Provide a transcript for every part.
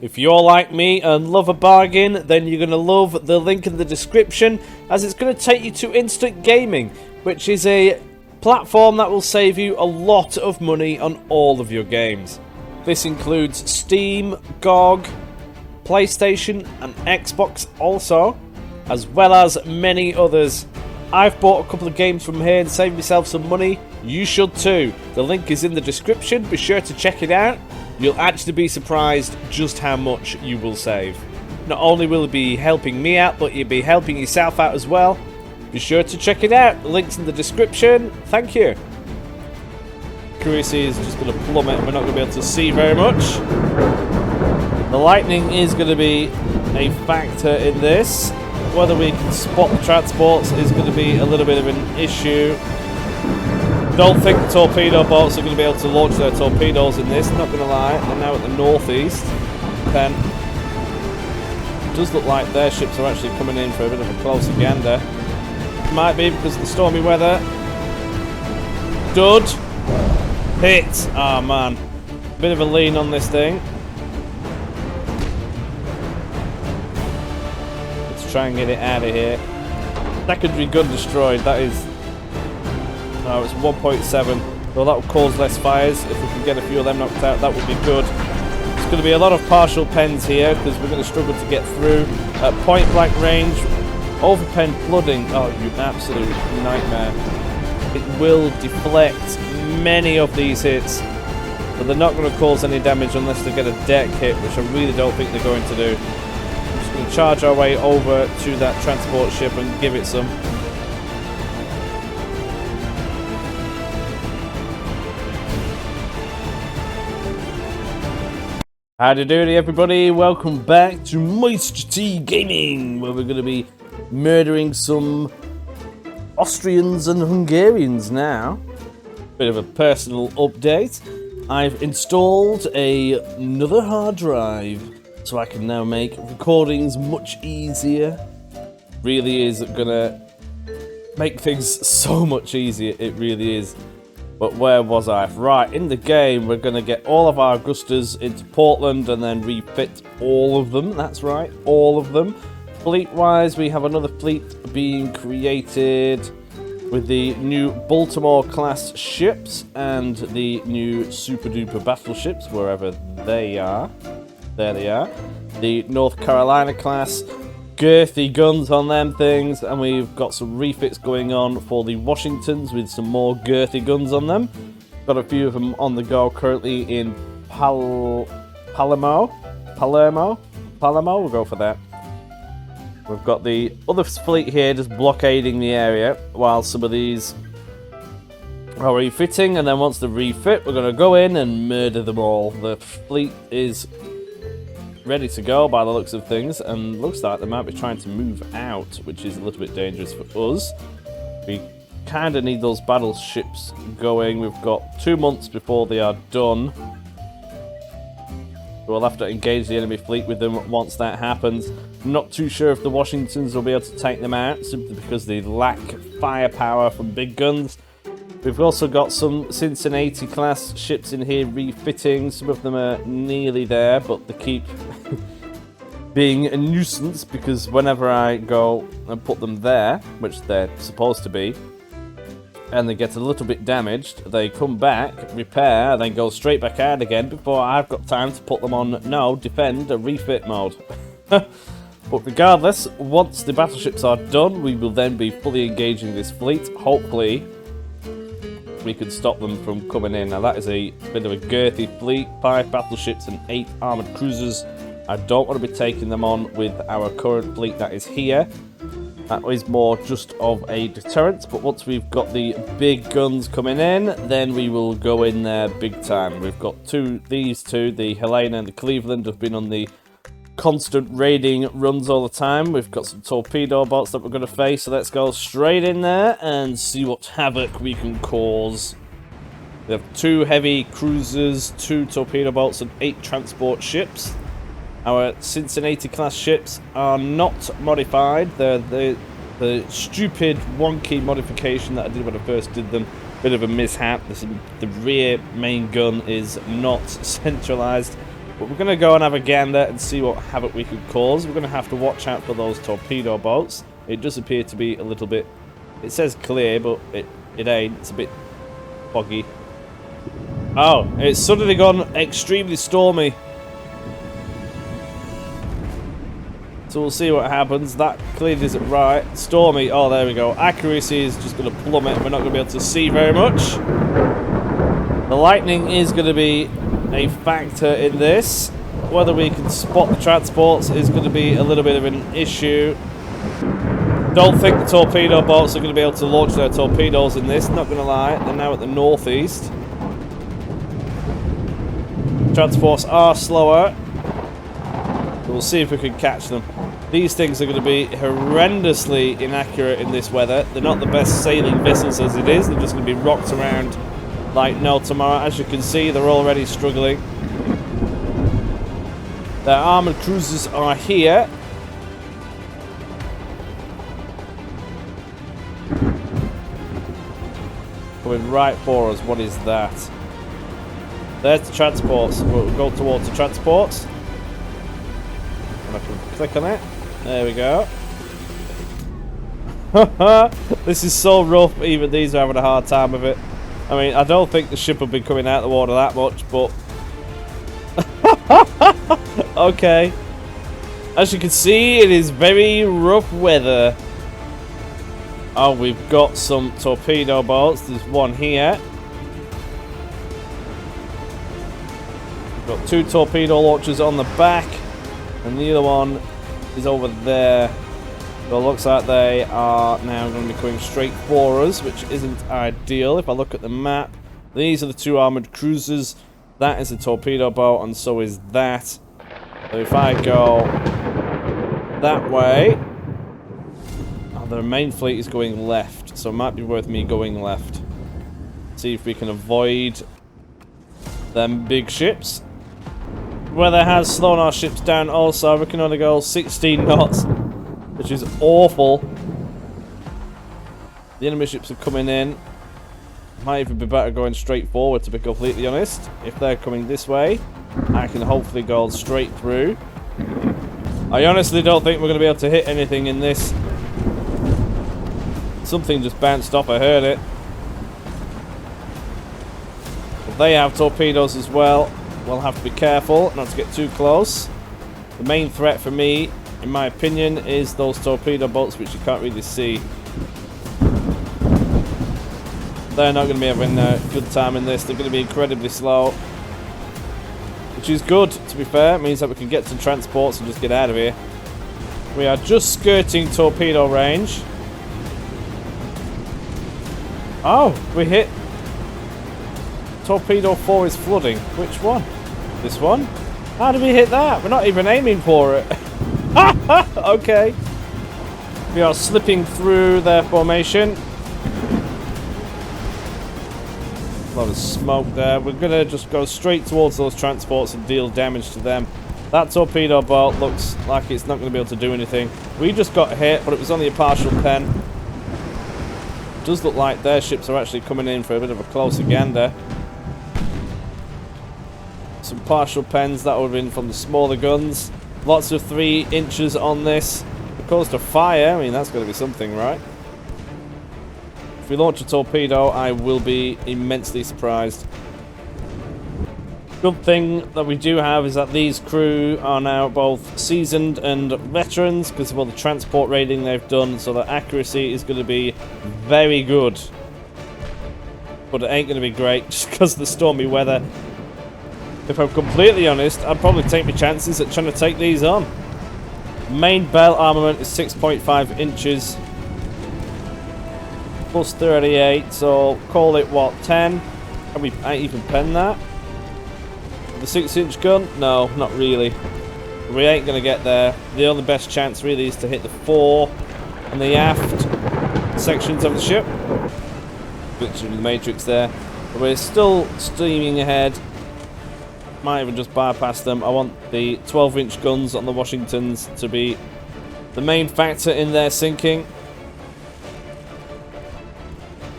If you're like me and love a bargain, then you're going to love the link in the description, as it's going to take you to Instant Gaming, which is a platform that will save you a lot of money on all of your games. This includes Steam, GOG, PlayStation and Xbox also, as well as many others. I've bought a couple of games from here and saved myself some money. You should too. The link is in the description. Be sure to check it out. You'll actually be surprised just how much you will save. Not only will it be helping me out, but you'll be helping yourself out as well. Be sure to check it out. The link's in the description. Thank you. Accuracy is just going to plummet and we're not going to be able to see very much. The lightning is going to be a factor in this. Whether we can spot the transports is going to be a little bit of an issue. Don't think the torpedo boats are going to be able to launch their torpedoes in this, not going to lie. They're now at the northeast. Then it does look like their ships are actually coming in for a bit of a closer gander. Might be because of the stormy weather. Dud. Hit. Oh man. Bit of a lean on this thing. Let's try and get it out of here. Secondary gun destroyed. That is... Oh, it's 1.7. Well, that will cause less fires. If we can get a few of them knocked out, that would be good. It's going to be a lot of partial pens here because we're going to struggle to get through. At point blank range, overpen flooding. Oh, you absolute nightmare. It will deflect many of these hits, but they're not going to cause any damage unless they get a deck hit, which I really don't think they're going to do. I'm just going to charge our way over to that transport ship and give it some. Howdy doody everybody, welcome back to MoisTea Gaming, where we're going to be murdering some Austrians and Hungarians now. Bit of a personal update. I've installed another hard drive, so I can now make recordings much easier. Really is going to make things so much easier, it really is. But where was I? Right, in the game, we're going to get all of our Augustas into Portland and then refit all of them. That's right, all of them. Fleet-wise, we have another fleet being created with the new Baltimore-class ships and the new super-duper battleships, wherever they are. There they are. The North Carolina-class. Girthy guns on them things, and we've got some refits going on for the Washingtons with some more girthy guns on them. Got a few of them on the go currently in Palermo, we'll go for that. We've got the other fleet here just blockading the area while some of these are refitting, and then once they refit, we're going to go in and murder them all. The fleet is ready to go by the looks of things, and looks like they might be trying to move out, which is a little bit dangerous for us. We kind of need those battleships going. We've got 2 months before they are done. We'll have to engage the enemy fleet with them once that happens. I'm not too sure if the Washingtons will be able to take them out, simply because they lack firepower from big guns. We've also got some Cincinnati class ships in here refitting. Some of them are nearly there, but they keep being a nuisance because whenever I go and put them there, which they're supposed to be, and they get a little bit damaged, they come back, repair, and then go straight back out again before I've got time to put them on no, defend, or refit mode. But regardless, once the battleships are done, we will then be fully engaging this fleet. Hopefully we can stop them from coming in. Now that is a bit of a girthy fleet, 5 battleships and 8 armoured cruisers. I don't want to be taking them on with our current fleet that is here. That is more just of a deterrent, but once we've got the big guns coming in, then we will go in there big time. We've got these two, the Helena and the Cleveland, have been on the constant raiding runs all the time. We've got some torpedo boats that we're going to face, so let's go straight in there and see what havoc we can cause. We have 2 heavy cruisers, 2 torpedo boats, and 8 transport ships. Our Cincinnati class ships are not modified. They're the stupid wonky modification that I did when I first did them. Bit of a mishap. The rear main gun is not centralized. But we're going to go and have a gander and see what havoc we could cause. We're going to have to watch out for those torpedo boats. It does appear to be a little bit... It says clear, but it ain't. It's a bit foggy. Oh, it's suddenly gone extremely stormy. So we'll see what happens. That clearly isn't right. Stormy. Oh, there we go. Accuracy is just going to plummet. We're not going to be able to see very much. The lightning is going to be a factor in this. Whether we can spot the transports is going to be a little bit of an issue. Don't think the torpedo boats are going to be able to launch their torpedoes in this. Not going to lie. They're now at the northeast. Transports are slower. We'll see if we can catch them. These things are going to be horrendously inaccurate in this weather. They're not the best sailing vessels as it is. They're just going to be rocked around like no tomorrow. As you can see, they're already struggling. Their armoured cruisers are here. Coming right for us. What is that? There's the transports. We'll go towards the transports. And I can click on it. There we go. This is so rough. Even these are having a hard time of it. I mean, I don't think the ship will be coming out of the water that much, but... Okay. As you can see, it is very rough weather. Oh, we've got some torpedo boats. There's one here. We've got 2 torpedo launchers on the back. And the other one is over there. So it looks like they are now going to be coming straight for us, which isn't ideal. If I look at the map, these are the 2 armoured cruisers. That is a torpedo boat, and so is that. So if I go that way, the main fleet is going left, so it might be worth me going left. See if we can avoid them big ships. Weather has slowed our ships down also. We can only go 16 knots, which is awful. The enemy ships are coming in. Might even be better going straight forward, to be completely honest. If they're coming this way, I can hopefully go straight through. I honestly don't think we're going to be able to hit anything in this. Something just bounced off, I heard it. But they have torpedoes as well. We'll have to be careful not to get too close. The main threat for me, in my opinion, is those torpedo boats, which you can't really see. They're not going to be having a good time in this. They're going to be incredibly slow. Which is good, to be fair. It means that we can get to transports and just get out of here. We are just skirting torpedo range. Oh, we hit. Torpedo 4 is flooding. Which one? This one? How did we hit that? We're not even aiming for it. Okay. We are slipping through their formation. A lot of smoke there. We're going to just go straight towards those transports and deal damage to them. That torpedo boat looks like it's not going to be able to do anything. We just got hit, but it was only a partial pen. It does look like their ships are actually coming in for a bit of a closer gander. Some partial pens, that would have been from the smaller guns. Lots of 3 inches on this. Of course, to fire, I mean, that's got to be something, right? If we launch a torpedo, I will be immensely surprised. Good thing that we do have is that these crew are now both seasoned and veterans because of all the transport raiding they've done, so the accuracy is going to be very good. But it ain't going to be great just because of the stormy weather. If I'm completely honest, I'd probably take my chances at trying to take these on. Main bell armament is 6.5 inches. Plus 38, so call it what, 10? Can we even pen that? The 6-inch gun? No, not really. We ain't going to get there. The only best chance really is to hit the 4 and the aft sections of the ship. Literally the matrix there. But we're still steaming ahead. Might even just bypass them. I want the 12-inch guns on the Washingtons to be the main factor in their sinking.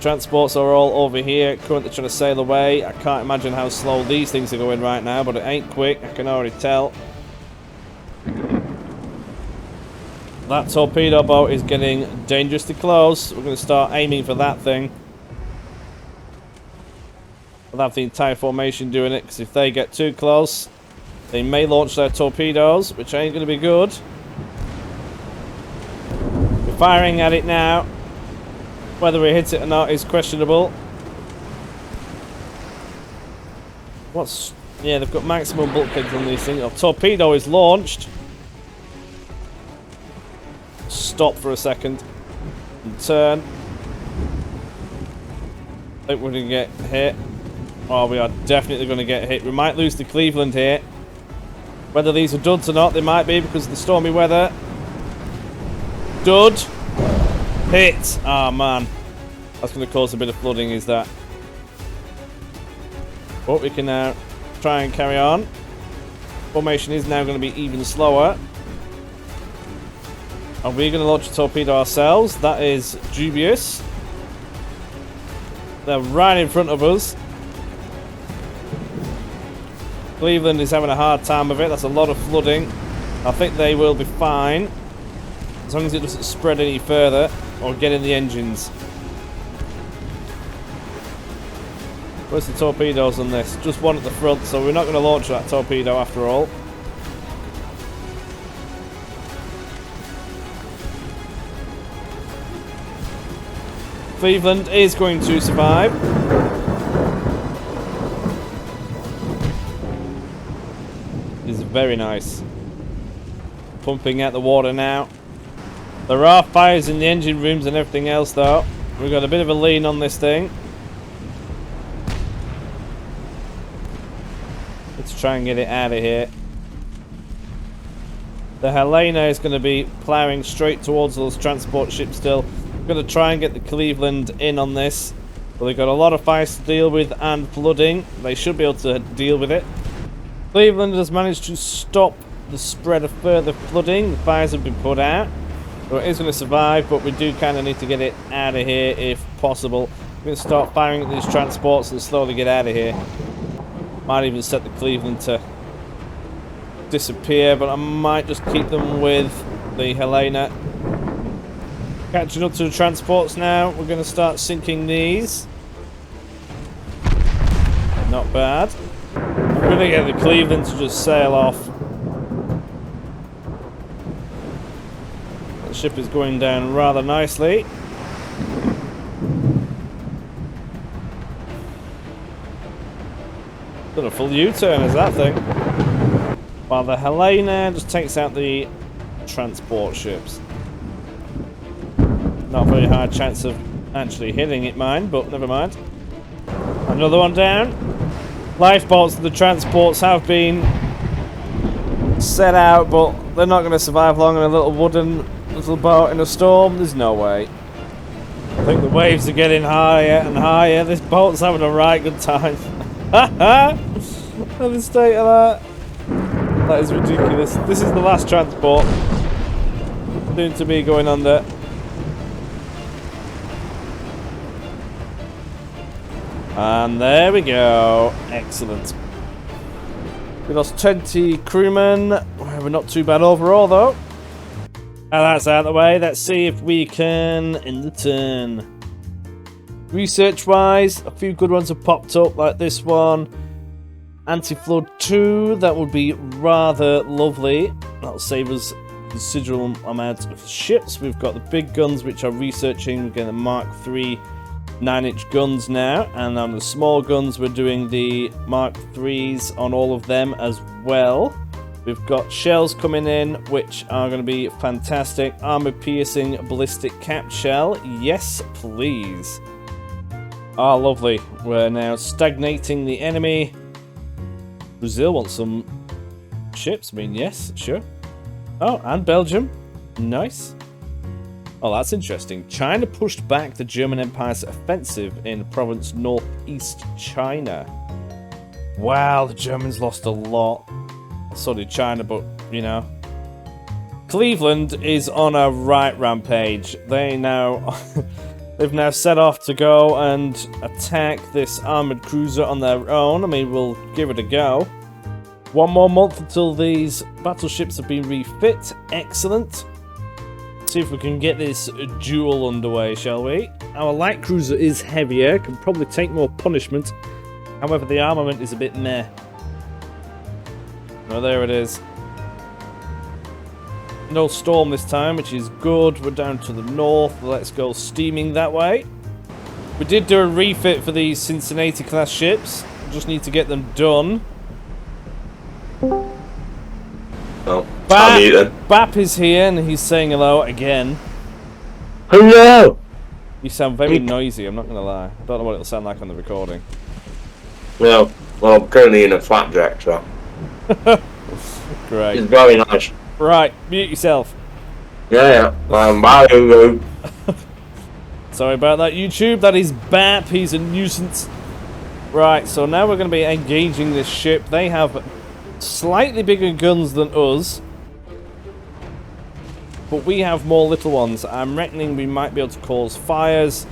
Transports are all over here, currently trying to sail away. I can't imagine how slow these things are going right now, but it ain't quick, I can already tell. That torpedo boat is getting dangerously close. We're going to start aiming for that thing. We'll have the entire formation doing it, because if they get too close, they may launch their torpedoes, which ain't going to be good. We're firing at it now. Whether we hit it or not is questionable. What's... yeah, they've got maximum bulkheads on these things. Oh, torpedo is launched. Stop for a second. And turn. I think we're going to get hit. Oh, we are definitely going to get hit. We might lose to Cleveland here. Whether these are duds or not, they might be because of the stormy weather. Dud. Hit! Ah, man. That's going to cause a bit of flooding, is that? But we can now try and carry on. Formation is now going to be even slower. Are we going to launch a torpedo ourselves? That is dubious. They're right in front of us. Cleveland is having a hard time of it. That's a lot of flooding. I think they will be fine. As long as it doesn't spread any further or get in the engines. Where's the torpedoes on this? Just one at the front, so we're not going to launch that torpedo after all. Cleveland is going to survive. This is very nice. Pumping out the water now. There are fires in the engine rooms and everything else though. We've got a bit of a lean on this thing. Let's try and get it out of here. The Helena is going to be ploughing straight towards those transport ships still. We're going to try and get the Cleveland in on this. But they've got a lot of fires to deal with and flooding. They should be able to deal with it. Cleveland has managed to stop the spread of further flooding. The fires have been put out. So it is going to survive, but we do kind of need to get it out of here if possible. We're going to start firing at these transports and slowly get out of here. Might even set the Cleveland to disappear, but I might just keep them with the Helena. Catching up to the transports now. We're going to start sinking these. Not bad. I'm going to get the Cleveland to just sail off. The ship is going down rather nicely. Done a full U-turn as that thing. While the Helena just takes out the transport ships. Not a very high chance of actually hitting it, mine, but never mind. Another one down. Lifeboats to the transports have been set out, but they're not going to survive long in a little wooden little boat in a storm. There's no way. I think the waves are getting higher and higher. This boat's having a right good time. Look at the state of that. That is ridiculous. This is the last transport. Soon to be going under. And there we go. Excellent. We lost 20 crewmen. We're not too bad overall, though. Now that's out of the way. Let's see if we can end the turn. Research-wise, a few good ones have popped up, like this one. Anti-flood 2. That would be rather lovely. That'll save us a considerable amount of ships. We've got the big guns, which are researching. We're getting the Mark III 9-inch guns now, and on the small guns we're doing the Mark IIIs on all of them as well. We've got shells coming in, which are going to be fantastic. Armor-piercing ballistic cap shell. Yes, please. Ah, lovely. We're now stagnating the enemy. Brazil wants some ships. I mean, yes, sure. Oh, and Belgium. Nice. Oh, that's interesting. China pushed back the German Empire's offensive in province northeast China. Wow, the Germans lost a lot. So did China, but, you know. Cleveland is on a right rampage. They now... They've now set off to go and attack this armoured cruiser on their own. I mean, we'll give it a go. 1 more month until these battleships have been refit. Excellent. See if we can get this duel underway, shall we? Our light cruiser is heavier, can probably take more punishment. However, the armament is a bit meh. Oh, there it is. No storm this time, which is good. We're down to the north. Let's go steaming that way. We did do a refit for these Cincinnati class ships. Just need to get them done. Oh, Bap is here and he's saying hello again. Hello! You sound very noisy, I'm not going to lie. I don't know what it'll sound like on the recording. Well, I'm currently in a flapjack, so. Great. It's very nice. Right, mute yourself. Yeah. Bye. Sorry about that, YouTube. That is Bap. He's a nuisance. Right, so now we're going to be engaging this ship. They have slightly bigger guns than us, but we have more little ones. I'm reckoning we might be able to cause fires.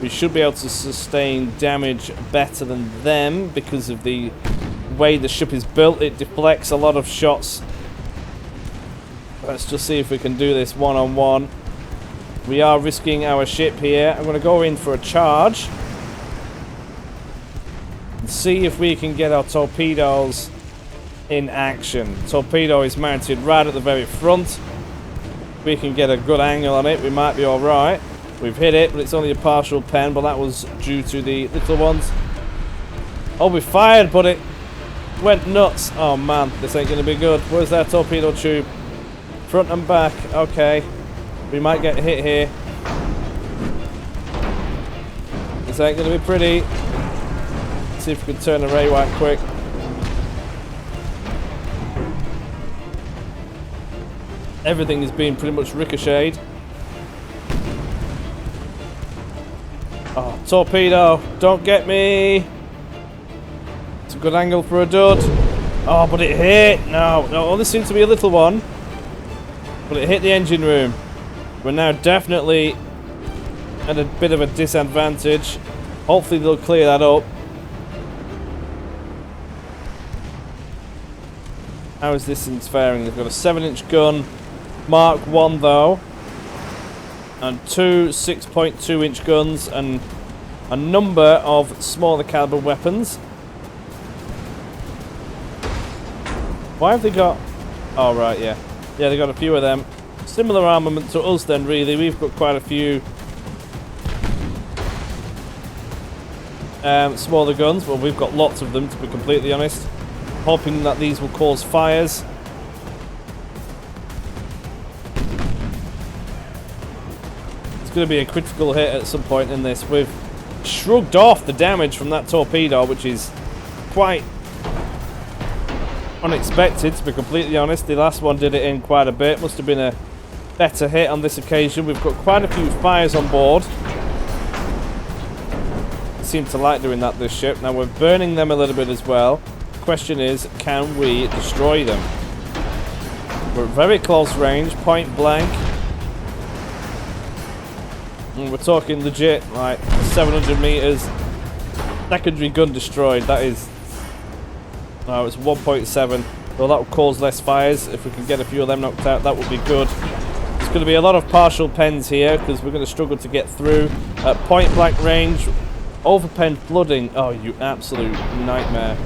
We should be able to sustain damage better than them because of the way the ship is built. It deflects a lot of shots. Let's just see if we can do this one-on-one. We are risking our ship here. I'm going to go in for a charge and see if we can get our torpedoes in action. Torpedo is mounted right at the very front. If we can get a good angle on it, we might be alright. We've hit it, but it's only a partial pen, but that was due to the little ones. Oh, we fired, but it went nuts. Oh man, this ain't going to be good. Where's that torpedo tube? Front and back. Okay. We might get hit here. This ain't going to be pretty. Let's see if we can turn the ray right quick. Everything is being pretty much ricocheted. Oh, torpedo, don't get me. It's a good angle for a dud. Oh, but it hit. No, only seemed to be a little one. But it hit the engine room. We're now definitely at a bit of a disadvantage. Hopefully they'll clear that up. How is this thing's faring? They've got a 7-inch gun. Mark 1 though, and 2 6.2-inch guns, and a number of smaller caliber weapons. Why have they got... Oh right, yeah, they got a few of them. Similar armament to us then, really. We've got quite a few smaller guns. Well, we've got lots of them, to be completely honest. Hoping that these will cause fires. Going to be a critical hit at some point in this. We've shrugged off the damage from that torpedo, which is quite unexpected, to be completely honest. The last one did it in quite a bit. Must have been a better hit on this occasion. We've got quite a few fires on board. Seem to like doing that, this ship. Now we're burning them a little bit as well. The question is, can we destroy them? We're at very close range, point blank. And we're talking legit, like 700 meters. Secondary gun destroyed. That is... No, it's 1.7. Well, that will cause less fires. If we can get a few of them knocked out, that would be good. There's going to be a lot of partial pens here, because we're going to struggle to get through. At point blank range, overpen flooding. Oh, you absolute nightmare.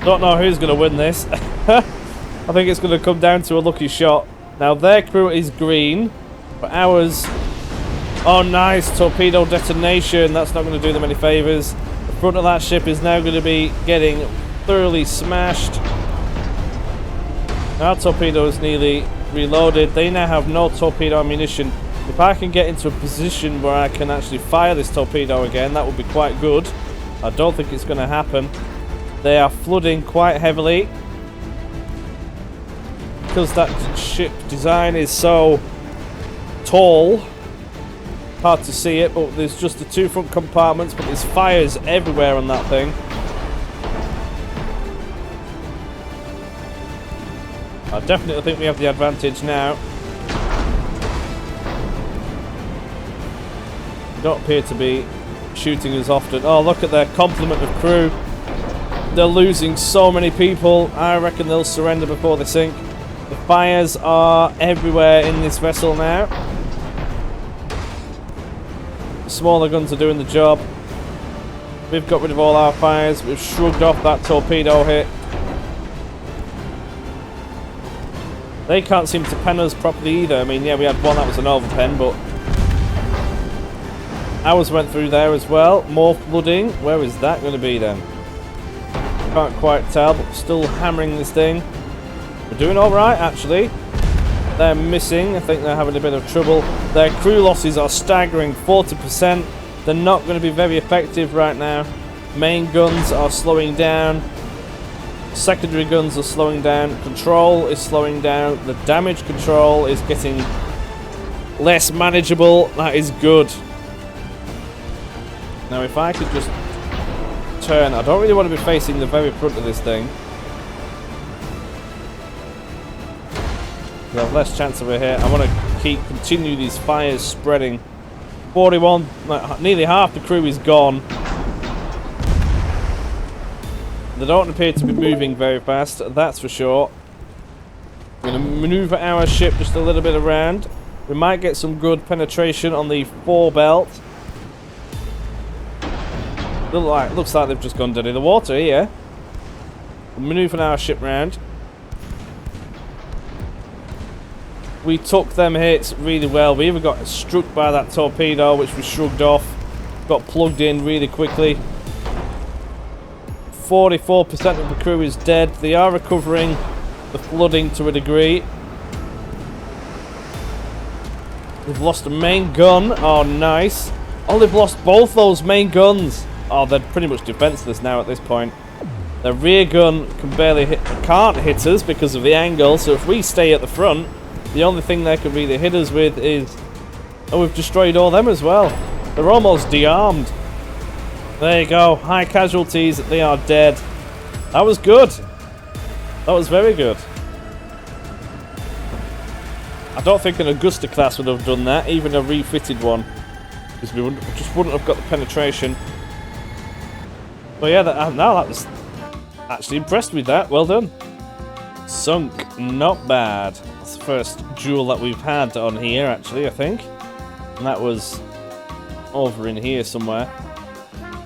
Don't know who's going to win this. I think it's going to come down to a lucky shot. Now, their crew is green. But ours... Oh, nice. Torpedo detonation. That's not going to do them any favours. The front of that ship is now going to be getting thoroughly smashed. Our torpedo is nearly reloaded. They now have no torpedo ammunition. If I can get into a position where I can actually fire this torpedo again, that would be quite good. I don't think it's going to happen. They are flooding quite heavily. Because that ship design is so... tall, hard to see it, but there's just the 2 front compartments, but there's fires everywhere on that thing. I definitely think we have the advantage now. Don't appear to be shooting as often. Oh, look at their complement of crew. They're losing so many people. I reckon they'll surrender before they sink. The fires are everywhere in this vessel now. The smaller guns are doing the job. We've got rid of all our fires. We've shrugged off that torpedo hit. They can't seem to pen us properly either. I mean, yeah, we had one that was an overpen, but ours went through there as well. More flooding. Where is that going to be then? Can't quite tell, but still hammering this thing. We're doing alright, actually. They're missing. I think they're having a bit of trouble. Their crew losses are staggering, 40%. They're not going to be very effective right now. Main guns are slowing down. Secondary guns are slowing down. Control is slowing down. The damage control is getting less manageable. That is good. Now, if I could just turn. I don't really want to be facing the very front of this thing. We have less chance over here. I want to continue these fires spreading. 41, nearly half the crew is gone. They don't appear to be moving very fast, that's for sure. We're going to maneuver our ship just a little bit around. We might get some good penetration on the fore belt. Looks like they've just gone dead in the water here. We're maneuvering our ship round. We took them hits really well. We even got struck by that torpedo, which we shrugged off. Got plugged in really quickly. 44% of the crew is dead. They are recovering the flooding to a degree. We've lost a main gun. Oh, nice. Oh, they've lost both those main guns. Oh, they're pretty much defenseless now at this point. The rear gun can't hit us because of the angle, so if we stay at the front, the only thing they could really hit us with is... Oh, we've destroyed all them as well. They're almost de-armed. There you go. High casualties. They are dead. That was good. That was very good. I don't think an Augusta class would have done that, even a refitted one. Because we just wouldn't have got the penetration. But yeah, now that was actually impressed with that. Well done. Sunk. Not bad. That's the first duel that we've had on here, actually, I think. And that was over in here somewhere.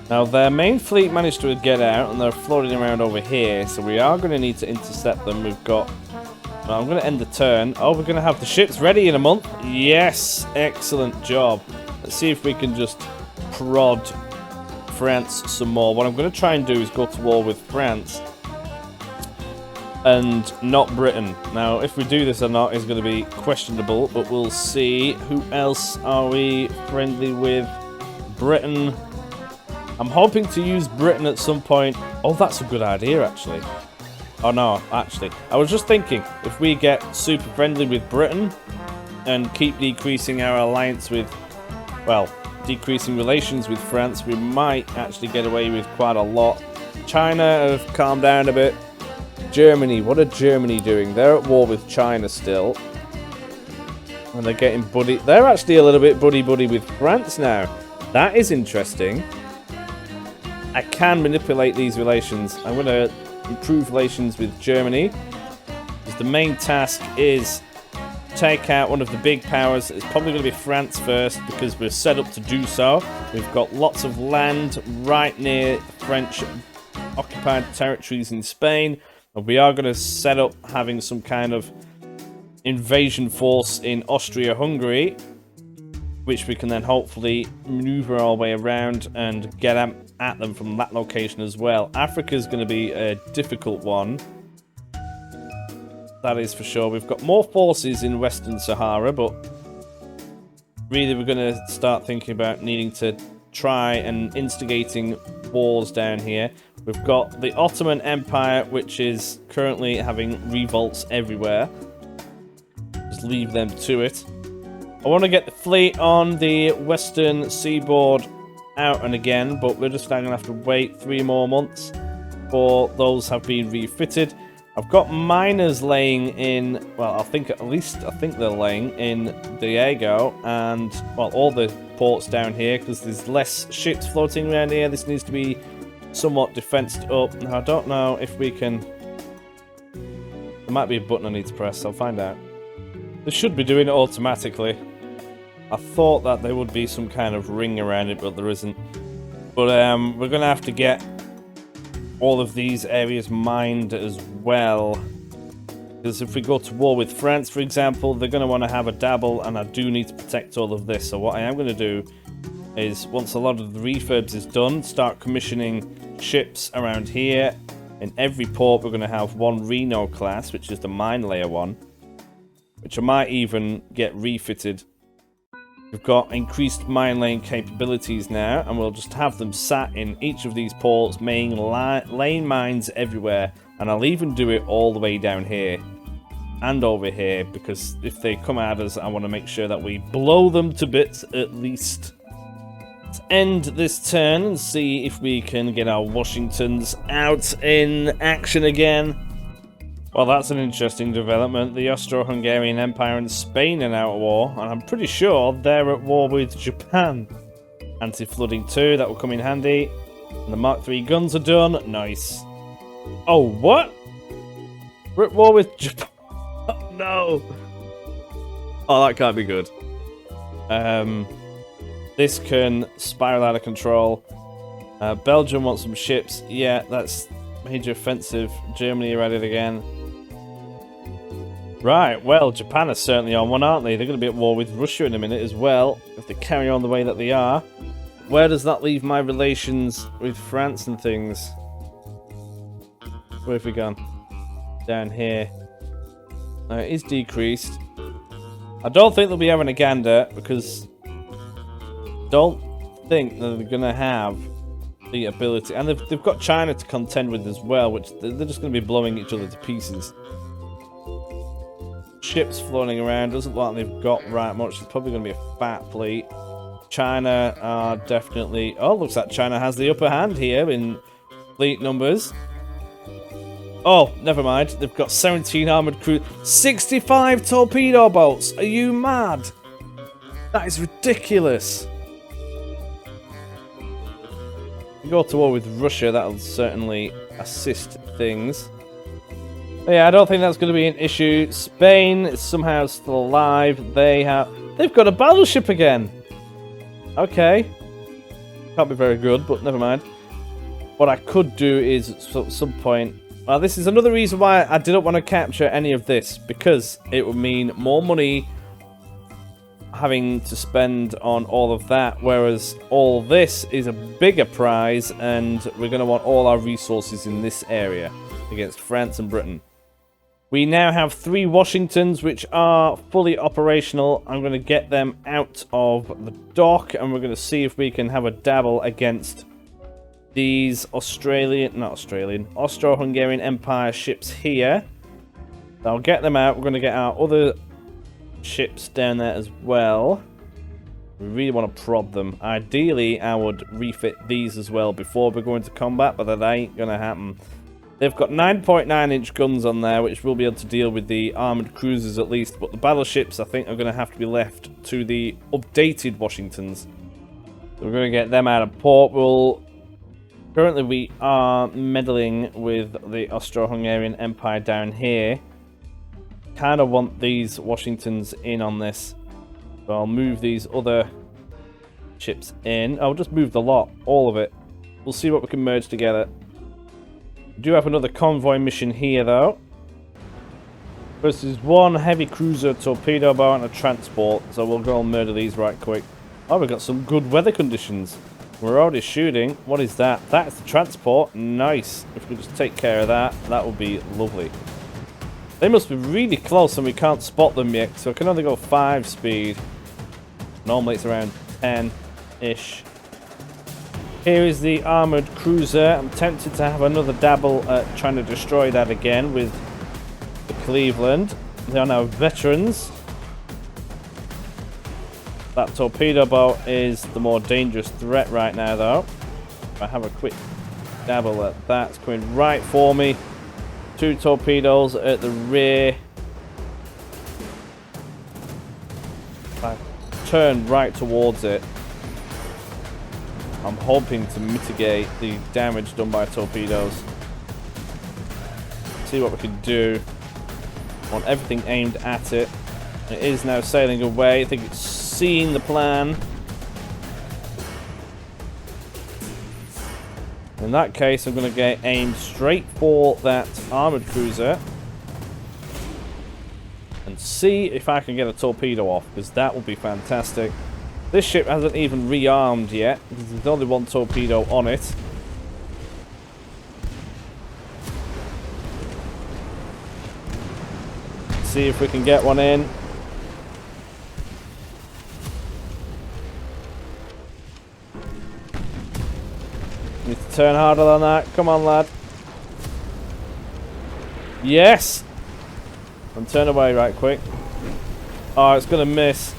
Now, their main fleet managed to get out, and they're floating around over here, so we are going to need to intercept them. We've got... Well, I'm going to end the turn. Oh, we're going to have the ships ready in a month. Yes! Excellent job. Let's see if we can just prod France some more. What I'm going to try and do is go to war with France and not Britain. Now, if we do this or not is going to be questionable, but we'll see. Who else are we friendly with? Britain. I'm hoping to use Britain at some point. Oh, that's a good idea, actually. Oh, no, actually. I was just thinking, if we get super friendly with Britain and keep decreasing our alliance with, well, decreasing relations with France, we might actually get away with quite a lot. China have calmed down a bit. Germany, what are Germany doing? They're at war with China still. And they're getting buddy. They're actually a little bit buddy-buddy with France now. That is interesting. I can manipulate these relations. I'm going to improve relations with Germany. Because the main task is take out one of the big powers. It's probably going to be France first because we're set up to do so. We've got lots of land right near French occupied territories in Spain. And we are going to set up having some kind of invasion force in Austria-Hungary, which we can then hopefully maneuver our way around and get at them from that location as well. Africa's going to be a difficult one. That is for sure. We've got more forces in Western Sahara, but really we're going to start thinking about needing to try and instigating wars down here. We've got the Ottoman Empire, which is currently having revolts everywhere. Just leave them to it. I want to get the fleet on the western seaboard out and again, but we're just going to have to wait 3 more months for those have been refitted. I've got miners laying in, well, I think they're laying in Diego and, well, all the ports down here because there's less ships floating around here. This needs to be somewhat defensed up. Now, I don't know if we can... There might be a button I need to press, I'll find out. They should be doing it automatically. I thought that there would be some kind of ring around it, but there isn't. But we're going to have to get all of these areas mined as well. Because if we go to war with France, for example, they're going to want to have a dabble, and I do need to protect all of this. So what I am going to do is, once a lot of the refurbs is done, start commissioning ships around here. In every port, we're going to have one Reno class, which is the mine layer one, which I might even get refitted. We've got increased mine laying capabilities now, and we'll just have them sat in each of these ports, laying mines everywhere, and I'll even do it all the way down here and over here, because if they come at us, I want to make sure that we blow them to bits at least. Let's end this turn and see if we can get our Washingtons out in action again. Well, that's an interesting development. The Austro-Hungarian Empire and Spain are now at war, and I'm pretty sure they're at war with Japan. Anti-flooding 2, that will come in handy. And the Mark III guns are done. Nice. Oh, what? We're at war with Japan. Oh, no. Oh, that can't be good. This can spiral out of control. Belgium wants some ships. Yeah, that's major offensive. Germany are at it again. Right, well, Japan are certainly on one, aren't they? They're going to be at war with Russia in a minute as well, if they carry on the way that they are. Where does that leave my relations with France and things? Where have we gone? Down here. It is decreased. I don't think they'll be having a gander, because I don't think that they're going to have the ability. And they've got China to contend with as well, which they're just going to be blowing each other to pieces. Ships floating around, doesn't look like they've got right much. It's probably going to be a fat fleet. China are definitely... Oh, looks like China has the upper hand here in fleet numbers. Oh, never mind. They've got 17 armoured crew. 65 torpedo boats! Are you mad? That is ridiculous. If we go to war with Russia, that'll certainly assist things. But yeah, I don't think that's going to be an issue. Spain is somehow still alive. They've got a battleship again. Okay. Can't be very good, but never mind. What I could do is, at some point... Well, this is another reason why I didn't want to capture any of this, because it would mean more money having to spend on all of that, whereas all this is a bigger prize, and we're going to want all our resources in this area against France and Britain. We now have 3 Washingtons, which are fully operational. I'm going to get them out of the dock, and we're going to see if we can have a dabble against these Austro-Hungarian Empire ships here. I'll get them out. We're going to get our other ships down there as well. We really want to prod them. Ideally, I would refit these as well before we go into combat, but that ain't going to happen. They've got 9.9-inch guns on there, which will be able to deal with the armoured cruisers at least, but the battleships, I think, are going to have to be left to the updated Washingtons. So we're going to get them out of port. Currently, we are meddling with the Austro-Hungarian Empire down here. Kind of want these Washingtons in on this. So I'll move these other ships in. I'll just move the lot, all of it. We'll see what we can merge together. We do have another convoy mission here, though. First is 1 heavy cruiser torpedo boat and a transport, so we'll go and murder these right quick. Oh, we've got some good weather conditions. We're already shooting. What is that? That's the transport. Nice. If we just take care of that, that would be lovely. They must be really close and we can't spot them yet, so I can only go 5 speed. Normally it's around 10-ish. Here is the armoured cruiser. I'm tempted to have another dabble at trying to destroy that again with the Cleveland. They are now veterans. That torpedo boat is the more dangerous threat right now, though. If I have a quick dabble at that, it's coming right for me. 2 torpedoes at the rear. I turn right towards it. I'm hoping to mitigate the damage done by torpedoes. See what we can do. I want everything aimed at it. It is now sailing away. I think it's seeing the plan. In that case, I'm going to get aimed straight for that armoured cruiser. And see if I can get a torpedo off, because that would be fantastic. This ship hasn't even rearmed yet, because there's only 1 torpedo on it. See if we can get one in. Need to turn harder than that. Come on, lad. Yes! And turn away right quick. Oh, it's going to miss.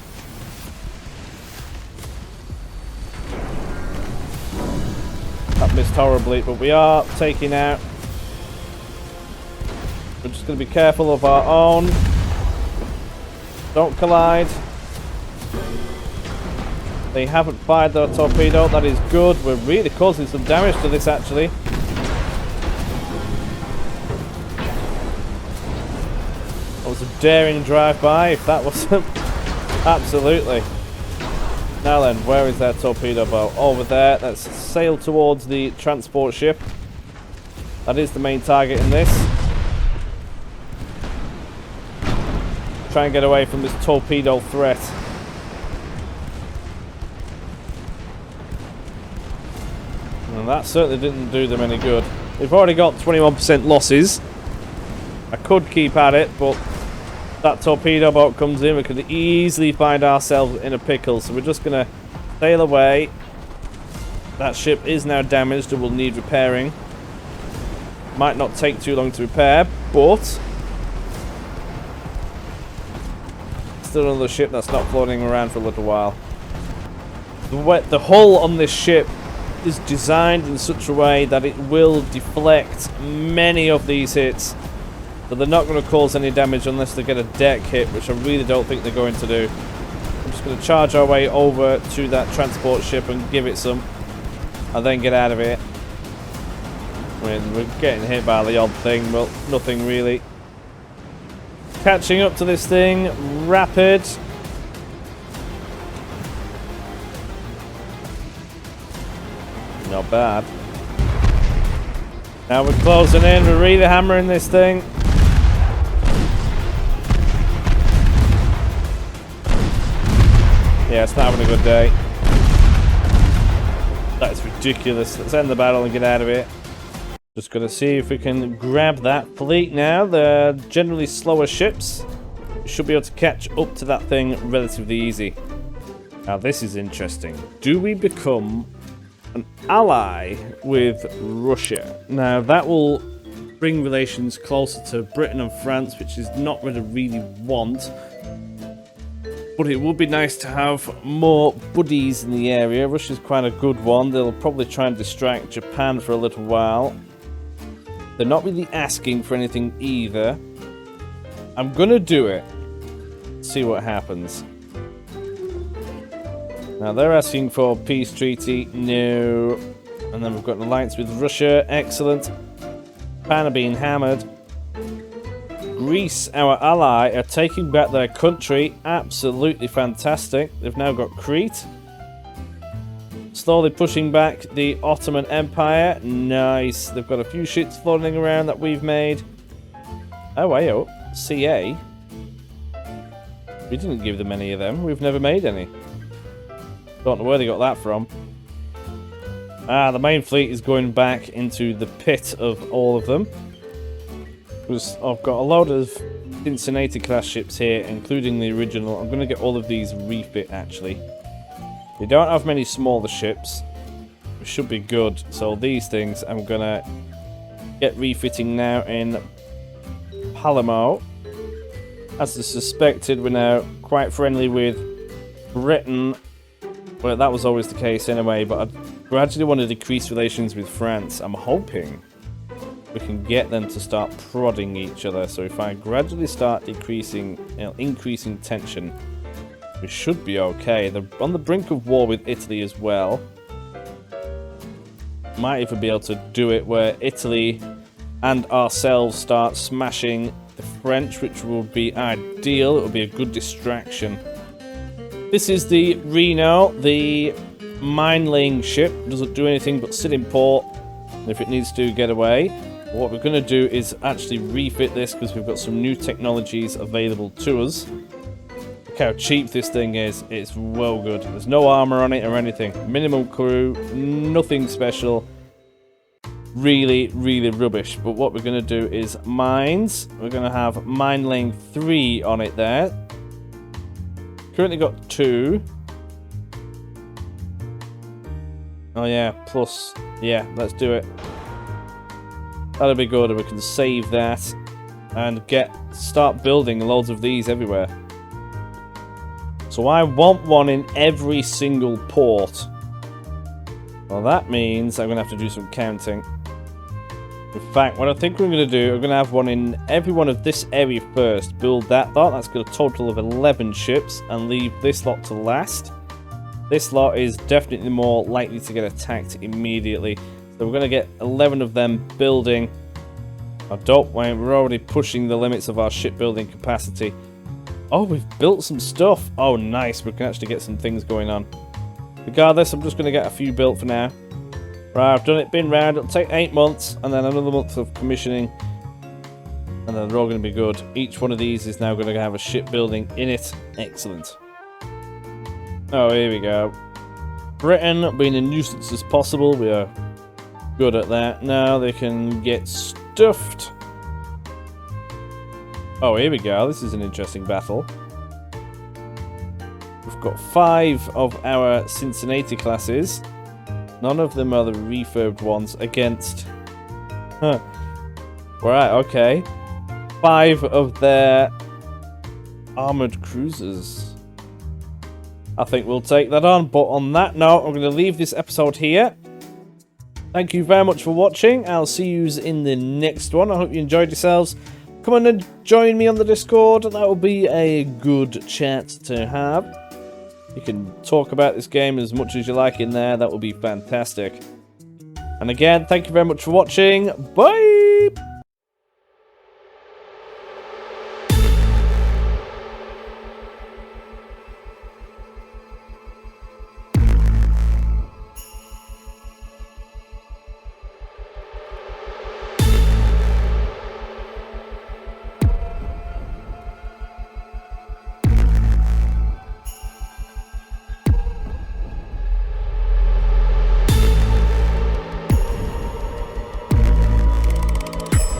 That missed horribly, but we are taking out. We're just going to be careful of our own. Don't collide. They haven't fired the torpedo. That is good. We're really causing some damage to this, actually. That was a daring drive-by, if that wasn't. Absolutely. Now then, where is that torpedo boat? Over there. Let's sail towards the transport ship. That is the main target in this. Try and get away from this torpedo threat. And that certainly didn't do them any good. They've already got 21% losses. I could keep at it, but that torpedo boat comes in. We could easily find ourselves in a pickle. So we're just going to sail away. That ship is now damaged and will need repairing. Might not take too long to repair, but still another ship that's not floating around for a little while. The hull on this ship is designed in such a way that it will deflect many of these hits. So they're not going to cause any damage unless they get a deck hit, which I really don't think they're going to do. I'm just going to charge our way over to that transport ship and give it some, and then get out of it. I mean, we're getting hit by the odd thing, but nothing really. Catching up to this thing, rapid. Not bad. Now we're closing in, we're really hammering this thing. Yeah, it's not having a good day. That is ridiculous. Let's end the battle and get out of it. Just gotta see if we can grab that fleet now. They're generally slower ships. We should be able to catch up to that thing relatively easy. Now this is interesting. Do we become an ally with Russia? Now that will bring relations closer to Britain and France, which is not what I really want. But it would be nice to have more buddies in the area. Russia's quite a good one. They'll probably try and distract Japan for a little while. They're not really asking for anything either. I'm gonna do it. See what happens. Now they're asking for peace treaty. No. And then we've got an alliance with Russia. Excellent. Japan are being hammered. Greece, our ally, are taking back their country. Absolutely fantastic. They've now got Crete. Slowly pushing back the Ottoman Empire. Nice. They've got a few ships floating around that we've made. Oh, hey, oh. CA. We didn't give them any of them. We've never made any. Don't know where they got that from. Ah, the main fleet is going back into the pit of all of them. I've got a load of Cincinnati class ships here, including the original. I'm going to get all of these refit, actually. They don't have many smaller ships, which should be good. So these things I'm going to get refitting now in Palermo. As I suspected, we're now quite friendly with Britain. Well, that was always the case anyway, but I gradually want to decrease relations with France. I'm hoping we can get them to start prodding each other. So if I gradually start increasing tension, we should be okay. They're on the brink of war with Italy as well. Might even be able to do it where Italy and ourselves start smashing the French, which will be ideal. It will be a good distraction. This is the Reno, the mine-laying ship. Doesn't do anything but sit in port if it needs to get away. What we're going to do is actually refit this because we've got some new technologies available to us. Look how cheap this thing is. It's well good. There's no armor on it or anything. Minimum crew, nothing special. Really, really rubbish. But what we're going to do is mines. We're going to have mine laying 3 on it there. Currently got 2. Oh yeah, plus. Yeah, let's do it. That'll be good. We can save that and start building loads of these everywhere. So I want one in every single port. Well, that means I'm going to have to do some counting. In fact, what I think we're going to do, I'm going to have one in every one of this area first. Build that lot. That's got a total of 11 ships. And leave this lot to last. This lot is definitely more likely to get attacked immediately. So we're going to get 11 of them building. Oh, don't wait. We're already pushing the limits of our shipbuilding capacity. Oh, we've built some stuff. Oh, nice. We can actually get some things going on. Regardless, I'm just going to get a few built for now. Right, I've done it, been round. It'll take 8 months, and then another month of commissioning. And then they're all going to be good. Each one of these is now going to have a shipbuilding in it. Excellent. Oh, here we go. Britain being a nuisance as possible. We are good at that. Now they can get stuffed. Oh, here we go. This is an interesting battle. We've got 5 of our Cincinnati classes. None of them are the refurbed ones against... Huh. Right, okay. 5 of their armoured cruisers. I think we'll take that on. But on that note, I'm going to leave this episode here. Thank you very much for watching. I'll see you in the next one. I hope you enjoyed yourselves. Come on and join me on the Discord. That will be a good chat to have. You can talk about this game as much as you like in there. That will be fantastic. And again, thank you very much for watching. Bye!